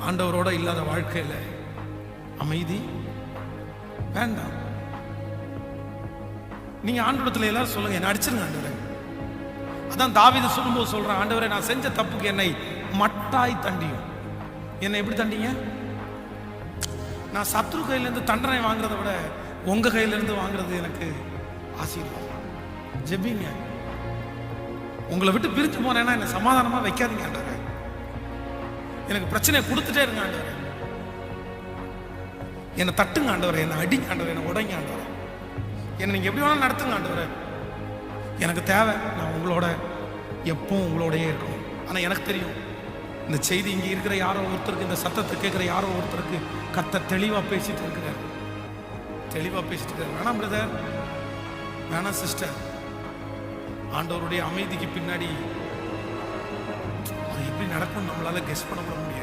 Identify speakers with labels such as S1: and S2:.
S1: ஆண்டவரோட இல்லாத வாழ்க்கையில் அமைதி வேண்டாம். நீங்க ஆண்டவரத்தில் எல்லாரும் சொல்லுங்க, என்ன அடிச்சிருங்க ஆண்டவரே. அதான் தாவீது சொல்லும்போது சொல்றேன், ஆண்டவரே நான் செஞ்ச தப்புக்கு என்னை மட்டாய் தண்டியும். என்னை எப்படி தண்டிங்க? நான் சத்ரு கையிலேருந்து தண்டனை வாங்குறத விட உங்க கையிலேருந்து வாங்குறது எனக்கு ஆசீர்வாதம். ஜெபிங்க. உங்களை விட்டு பிரித்து போனேன்னா என்னை சமாதானமா வைக்காதீங்க ஆண்டவரே. எனக்கு பிரச்சனையை கொடுத்துட்டே இருங்க ஆண்டவரே. என்னை தட்டுங்க ஆண்டவரே, என்னை அடிங்க ஆண்டவரே, என்னை உடைங்க ஆண்டவரே, என்னை நீங்க எப்படி வேணாலும் நடத்துங்க ஆண்டவரே. எனக்கு தேவை நான் உங்களோட எப்பவும் உங்களோடயே இருக்கணும். ஆனா எனக்கு தெரியும் இந்த செய்தி இங்கே இருக்கிற யாரோ ஒருத்தருக்கு, இந்த சத்தத்தை கேட்குற யாரோ ஒருத்தருக்கு கர்த்தர் தெளிவா பேசிட்டு இருக்கிறார். தெளிவா பேசிட்டு இருக்காரு. வேணாம் பிரதர், வேணாம் சிஸ்டர். ஆண்டவருடைய அமைதிக்கு பின்னாடி அது எப்படி நடக்கும் நம்மளால கெஸ் பண்ண முடியும்.